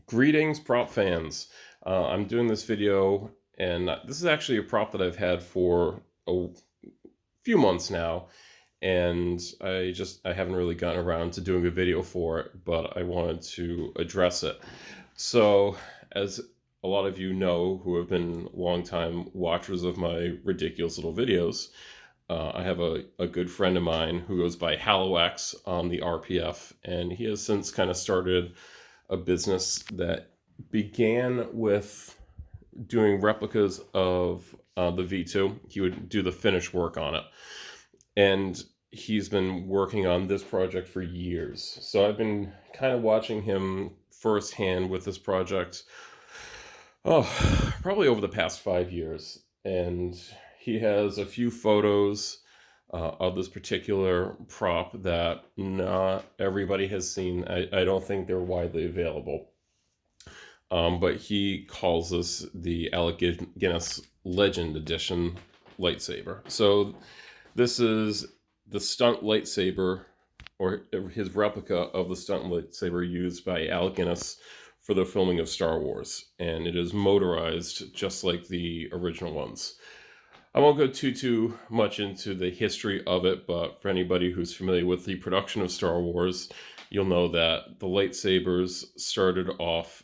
Greetings, prop fans. I'm doing this video, and this is actually a prop that I've had for a few months now, and I haven't really gotten around to doing a video for it, but I wanted to address it. So, as a lot of you know who have been longtime watchers of my ridiculous little videos, I have a good friend of mine who goes by Halliwax on the RPF, and he has since kind of started a business that began with doing replicas of the V2. He would do the finish work on it. And he's been working on this project for years. So I've been kind of watching him firsthand with this project, probably over the past 5 years. And he has a few photos of this particular prop that not everybody has seen. I don't think they're widely available. But he calls this the Alec Guinness Legend Edition lightsaber. So this is the stunt lightsaber, or his replica of the stunt lightsaber used by Alec Guinness for the filming of Star Wars. And it is motorized just like the original ones. I won't go too much into the history of it, but for anybody who's familiar with the production of Star Wars, you'll know that the lightsabers started off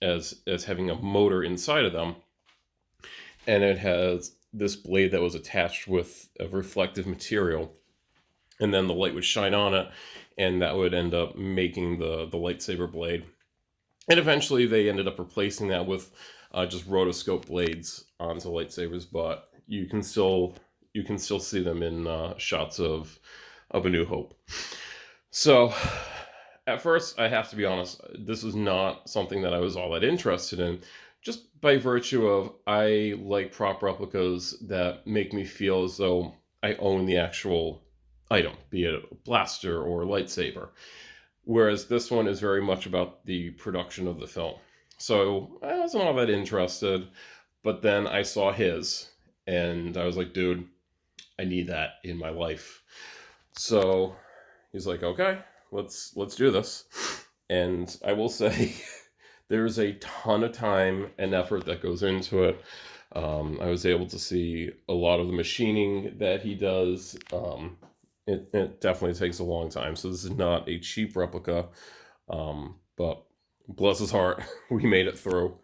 as having a motor inside of them, and it has this blade that was attached with a reflective material, and then the light would shine on it, and that would end up making the lightsaber blade. And eventually they ended up replacing that with just rotoscope blades onto lightsabers, but you can still see them in shots of A New Hope. So at first, I have to be honest, this was not something that I was all that interested in, just by virtue of I like prop replicas that make me feel as though I own the actual item, be it a blaster or a lightsaber. Whereas this one is very much about the production of the film. So I wasn't all that interested, but then I saw his, and I was like, dude, I need that in my life. So he's like, okay, let's do this. And I will say there's a ton of time and effort that goes into it. I was able to see a lot of the machining that he does. It definitely takes a long time. So this is not a cheap replica, but bless his heart, we made it through.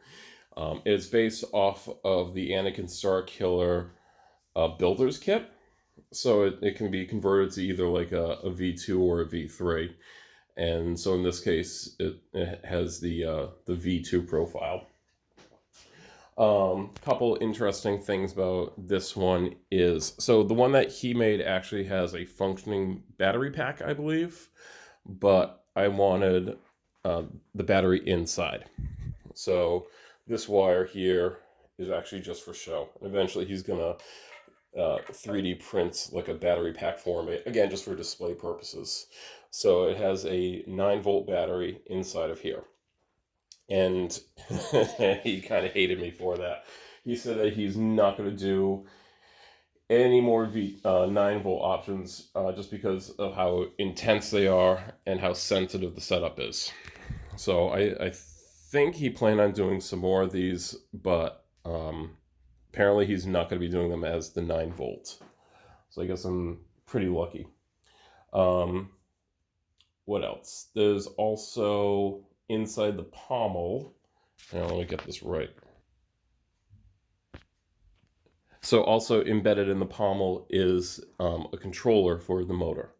It's based off of the Anakin Starkiller builder's kit. So it can be converted to either like a V2 or a V3. And so in this case, it has the V2 profile. Couple interesting things about this one is, so the one that he made actually has a functioning battery pack, I believe, but I wanted the battery inside. So this wire here is actually just for show. Eventually he's gonna 3D print like a battery pack for me, again, just for display purposes. So it has a 9-volt battery inside of here. And he kind of hated me for that. He said that he's not going to do any more 9-volt options just because of how intense they are and how sensitive the setup is. So I think he planned on doing some more of these, but apparently he's not going to be doing them as the 9-volt. So I guess I'm pretty lucky. What else? There's also inside the pommel. Now let me get this right. So also embedded in the pommel is a controller for the motor.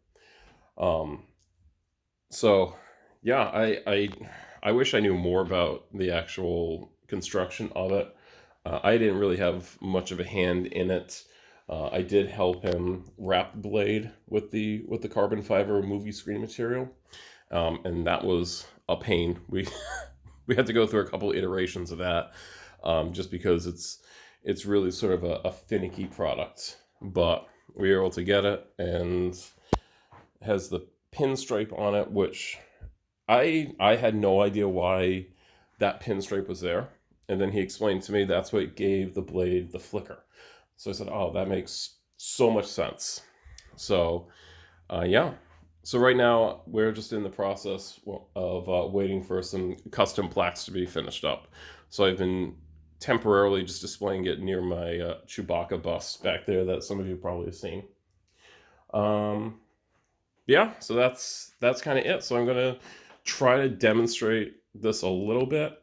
So yeah, I wish I knew more about the actual construction of it. I didn't really have much of a hand in it. I did help him wrap the blade with the carbon fiber movie screen material, and that was a pain. We had to go through a couple iterations of that, just because it's really sort of a finicky product. But we were able to get it, and it has the pinstripe on it, which I had no idea why that pinstripe was there. And then he explained to me that's what gave the blade the flicker. So I said, oh, that makes so much sense. So, yeah, So right now we're just in the process of waiting for some custom plaques to be finished up. So I've been temporarily just displaying it near my Chewbacca bust back there that some of you probably have seen. Yeah, so that's kind of it. So I'm gonna try to demonstrate this a little bit.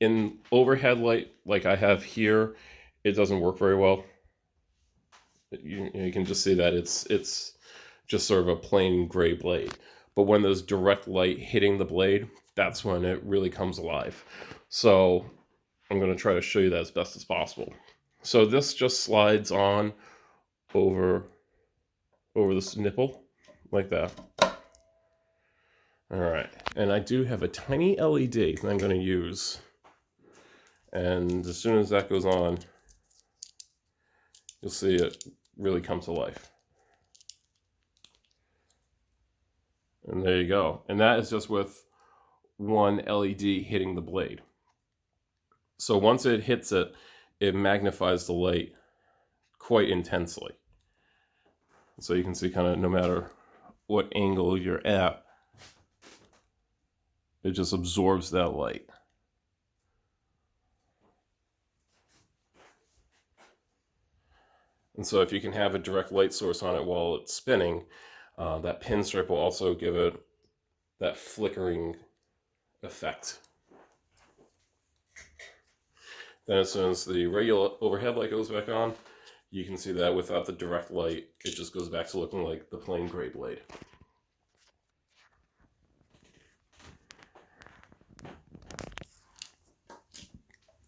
In overhead light like I have here, it doesn't work very well. You can just see that it's just sort of a plain gray blade. But when there's direct light hitting the blade, that's when it really comes alive. So I'm going to try to show you that as best as possible. So this just slides on over this nipple like that. All right, and I do have a tiny LED that I'm going to use. And as soon as that goes on, you'll see it really come to life. And there you go. And that is just with one LED hitting the blade. So once it hits it, it magnifies the light quite intensely. So you can see kind of no matter what angle you're at, it just absorbs that light. And so if you can have a direct light source on it while it's spinning, that pinstripe will also give it that flickering effect. Then as soon as the regular overhead light goes back on, you can see that without the direct light, it just goes back to looking like the plain gray blade.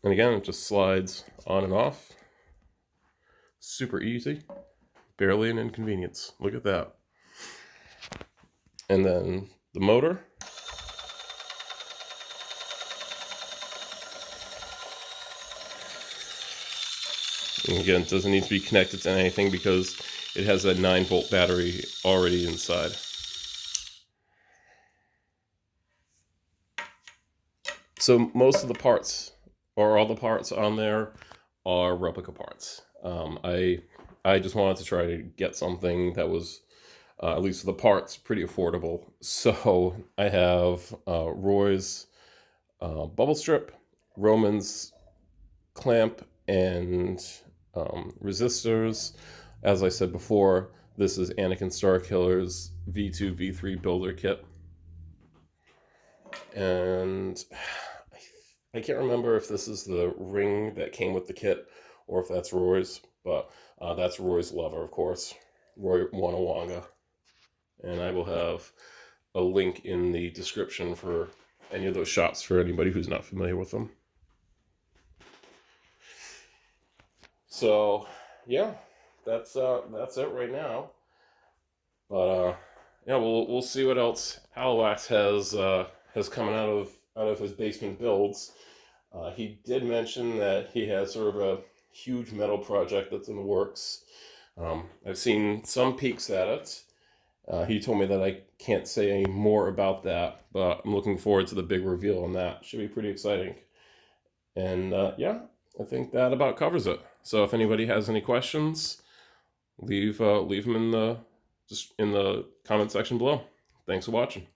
And again, it just slides on and off. Super easy. Barely an inconvenience. Look at that. And then the motor. And again, it doesn't need to be connected to anything because it has a 9-volt battery already inside. So most of the parts, or all the parts on there, are replica parts. I just wanted to try to get something that was, at least the parts, pretty affordable. So I have Roy's bubble strip, Roman's clamp, and resistors. As I said before, this is Anakin Starkiller's V2, V3 builder kit. And I can't remember if this is the ring that came with the kit or if that's Roy's, but that's Roy's lever, of course, Roy Wanawanga. And I will have a link in the description for any of those shops for anybody who's not familiar with them. So yeah, that's it right now. But yeah, we'll see what else Halliwax has coming out of his basement builds. He did mention that he has sort of a huge metal project that's in the works. I've seen some peeks at it. He told me that I can't say any more about that, but I'm looking forward to the big reveal on that. Should be pretty exciting. And yeah, I think that about covers it. So if anybody has any questions, leave them in the comment section below. Thanks for watching.